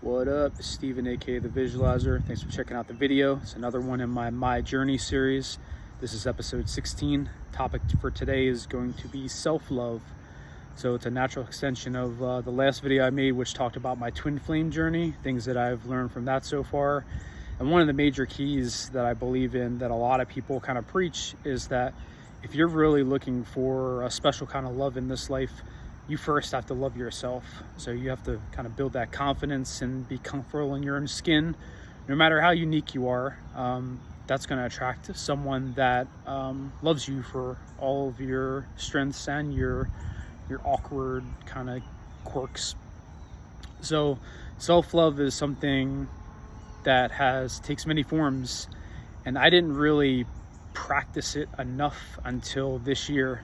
What up, Steven, aka The Visualizer. Thanks for checking out the video. It's another one in my Journey series. This is episode 16. Topic for today is going to be self-love. So it's a natural extension of the last video I made, which talked about my twin flame journey, things that I've learned from that so far. And one of the major keys that I believe in, that a lot of people kind of preach, is that if you're really looking for a special kind of love in this life, you first have to love yourself. So you have to kind of build that confidence and be comfortable in your own skin. No matter how unique you are, that's going to attract someone that loves you for all of your strengths and your awkward kind of quirks. So self-love is something that takes many forms, and I didn't really practice it enough until this year.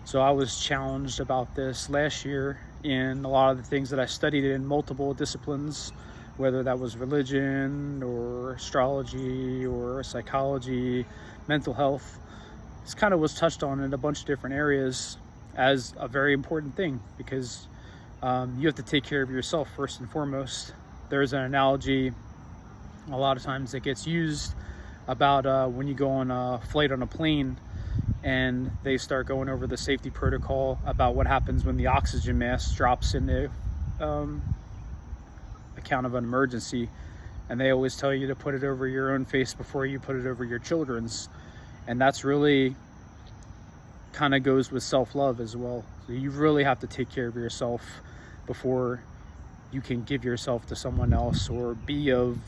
So I was challenged about this last year in a lot of the things that I studied in multiple disciplines, whether that was religion or astrology or psychology, mental health. This kind of was touched on in a bunch of different areas as a very important thing, because you have to take care of yourself first and foremost. There's an analogy a lot of times that gets used about when you go on a flight on a plane and they start going over the safety protocol about what happens when the oxygen mask drops in the account of an emergency. And they always tell you to put it over your own face before you put it over your children's. And that's really kind of goes with self-love as well. So you really have to take care of yourself before you can give yourself to someone else or be of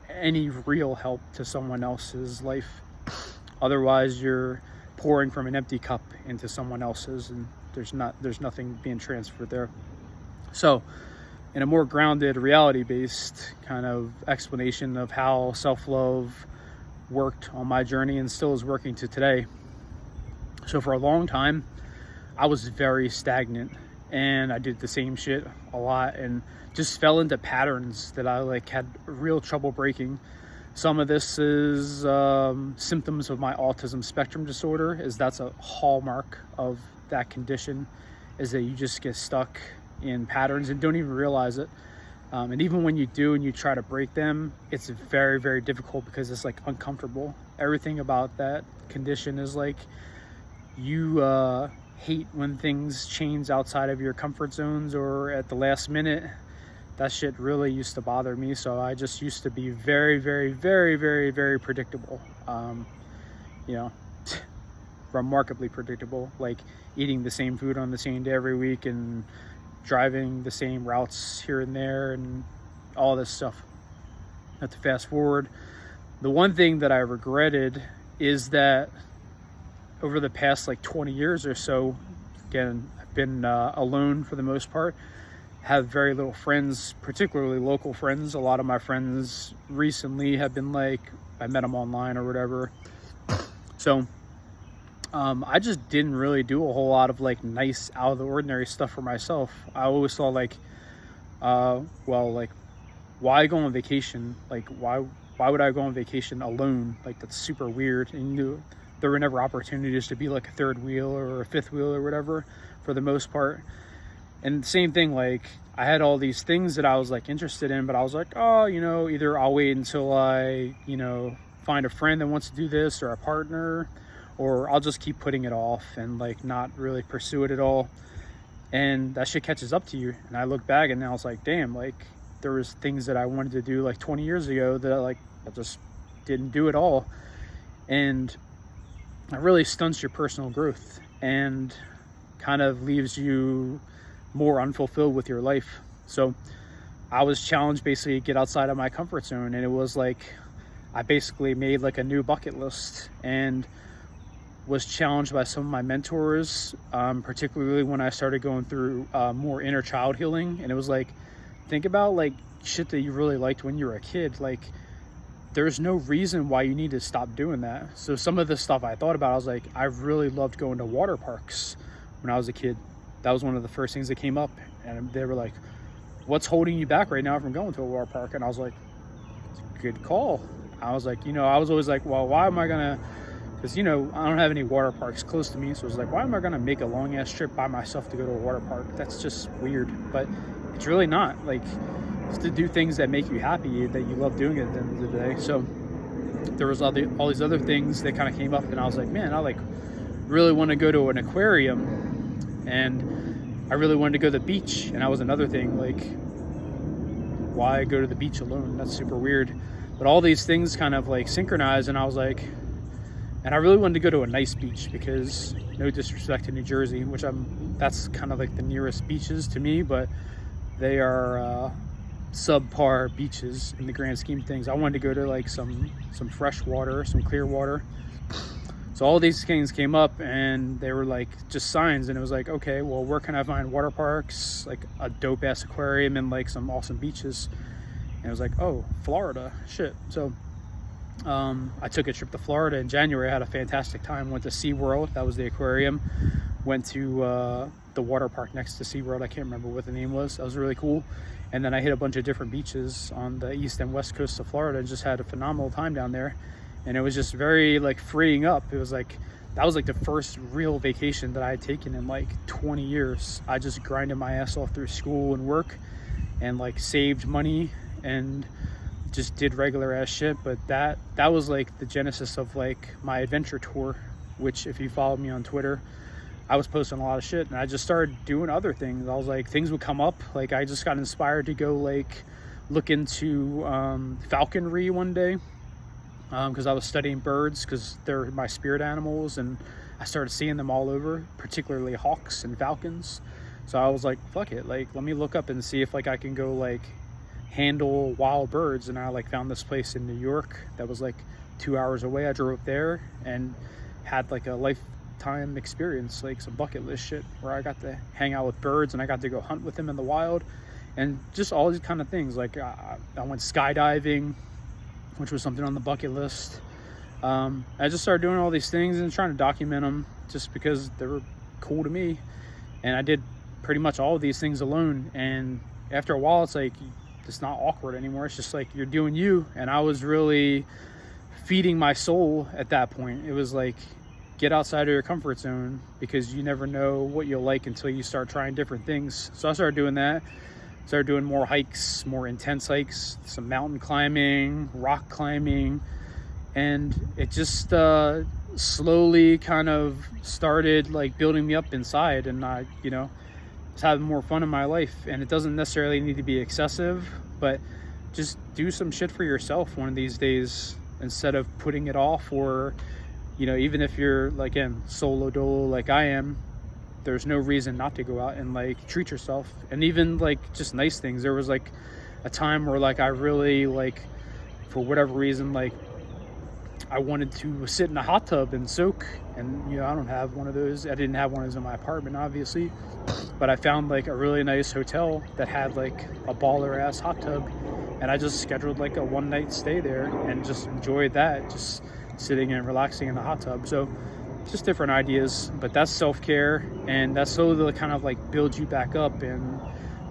any real help to someone else's life. Otherwise, you're pouring from an empty cup into someone else's, and there's nothing being transferred there. So in a more grounded, reality-based kind of explanation of how self-love worked on my journey and still is working to today. So for a long time, I was very stagnant, and I did the same shit a lot and just fell into patterns that I had real trouble breaking. Some of this is symptoms of my autism spectrum disorder, is that's a hallmark of that condition, is that you just get stuck in patterns and don't even realize it. And even when you do and you try to break them, it's very, very difficult because it's uncomfortable. Everything about that condition is you hate when things change outside of your comfort zones or at the last minute. That shit really used to bother me. So I just used to be very, very, very, very, very predictable. Remarkably predictable, like eating the same food on the same day every week and driving the same routes here and there and all this stuff. Not to fast forward, the one thing that I regretted is that over the past 20 years or so, again, I've been alone for the most part, have very little friends, particularly local friends. A lot of my friends recently have been I met them online or whatever. So I just didn't really do a whole lot of nice out of the ordinary stuff for myself. I always thought why go on vacation? Why would I go on vacation alone? That's super weird. And there were never opportunities to be a third wheel or a fifth wheel or whatever for the most part. And same thing, I had all these things that I was interested in, but I was either I'll wait until I, find a friend that wants to do this or a partner, or I'll just keep putting it off and not really pursue it at all. And that shit catches up to you. And I look back and I was damn, there was things that I wanted to do 20 years ago that I just didn't do at all. And it really stunts your personal growth and kind of leaves you more unfulfilled with your life. So I was challenged basically to get outside of my comfort zone, and it was I basically made a new bucket list and was challenged by some of my mentors, particularly when I started going through more inner child healing. And it was think about shit that you really liked when you were a kid. There's no reason why you need to stop doing that. So some of the stuff I thought about, I was I really loved going to water parks when I was a kid. That was one of the first things that came up, and they were what's holding you back right now from going to a water park? And I was it's a good call. I was I was always well, why am I gonna, because I don't have any water parks close to me, so it's why am I gonna make a long ass trip by myself to go to a water park? That's just weird. But it's really not. just to do things that make you happy, that you love doing at the end of the day. So there was all these other things that kind of came up, and I was like, man, I like really want to go to an aquarium, and I really wanted to go to the beach. And that was another thing, like, why go to the beach alone? That's super weird. But all these things kind of like synchronized, and I was like, and I really wanted to go to a nice beach, because no disrespect to New Jersey, which that's kind of like the nearest beaches to me, but they are subpar beaches in the grand scheme of things. I wanted to go to like some fresh water, some clear water. So all these things came up, and they were like just signs, and it was like, okay, well, where can I find water parks, like a dope ass aquarium, and like some awesome beaches? And it was like, oh, Florida, shit. So I took a trip to Florida in January. I had a fantastic time. Went to SeaWorld, that was the aquarium. Went to the water park next to SeaWorld. I can't remember what the name was. That was really cool. And then I hit a bunch of different beaches on the east and west coast of Florida, and just had a phenomenal time down there. And it was just very like freeing up. It was like, that was like the first real vacation that I had taken in like 20 years. I just grinded my ass off through school and work, and like saved money and just did regular ass shit. But that was like the genesis of like my adventure tour, which if you followed me on Twitter, I was posting a lot of shit, and I just started doing other things. I was like, things would come up. Like I just got inspired to go like look into falconry one day, because I was studying birds, because they're my spirit animals, and I started seeing them all over, particularly hawks and falcons. So I was like, fuck it, like let me look up and see if like I can go like handle wild birds. And I like found this place in New York that was like 2 hours away. I drove there and had like a lifetime experience, like some bucket list shit, where I got to hang out with birds, and I got to go hunt with them in the wild, and just all these kind of things. Like I went skydiving, which was something on the bucket list. I just started doing all these things and trying to document them, just because they were cool to me. And I did pretty much all of these things alone, and after a while it's like, it's not awkward anymore. It's just like you're doing you. And I was really feeding my soul at that point. It was like, get outside of your comfort zone, because you never know what you'll like until you start trying different things. So I started doing that. Started doing more hikes, more intense hikes, some mountain climbing, rock climbing, and it just slowly kind of started like building me up inside. And I, was having more fun in my life. And it doesn't necessarily need to be excessive, but just do some shit for yourself one of these days, instead of putting it off. Or, even if you're like, again, solo dolo like I am, there's no reason not to go out and like treat yourself. And even like just nice things. There was like a time where like I really like, for whatever reason, like I wanted to sit in a hot tub and soak. And I don't have one of those. I didn't have one of those in my apartment, obviously, but I found like a really nice hotel that had like a baller ass hot tub, and I just scheduled like a one night stay there and just enjoyed that, just sitting and relaxing in the hot tub. So just different ideas, but that's self-care, and that's slowly kind of like builds you back up and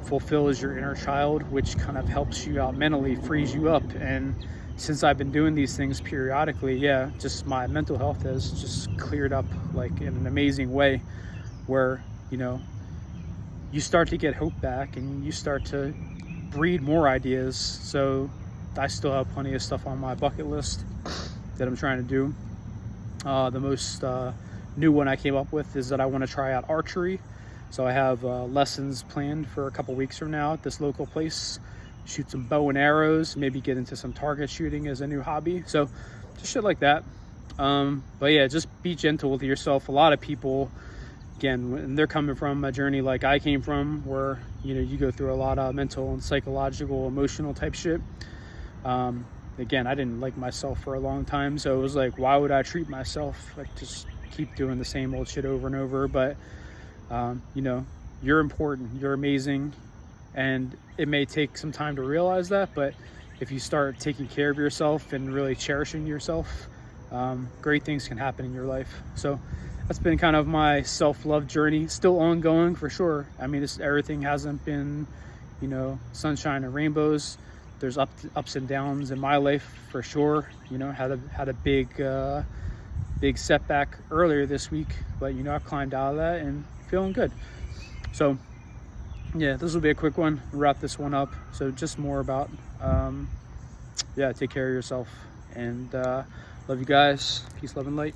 fulfills your inner child, which kind of helps you out mentally, frees you up. And since I've been doing these things periodically, just my mental health has just cleared up like in an amazing way, where you start to get hope back, and you start to breed more ideas. So I still have plenty of stuff on my bucket list that I'm trying to do. The most new one I came up with is that I want to try out archery. So I have lessons planned for a couple weeks from now at this local place. Shoot some bow and arrows, maybe get into some target shooting as a new hobby. So just shit like that. But yeah, just be gentle with yourself. A lot of people, again, when they're coming from a journey like I came from, where you go through a lot of mental and psychological, emotional type shit. Again, I didn't like myself for a long time, so it was like, why would I treat myself like just keep doing the same old shit over and over? But you're important, you're amazing, and it may take some time to realize that, but if you start taking care of yourself and really cherishing yourself, great things can happen in your life. So that's been kind of my self-love journey, still ongoing for sure. I mean, everything hasn't been sunshine and rainbows. There's ups and downs in my life for sure. Had a big setback earlier this week, but I climbed out of that and feeling good. So yeah, this will be a quick one. Wrap this one up. So just more about, yeah, take care of yourself, and love you guys. Peace, love, and light.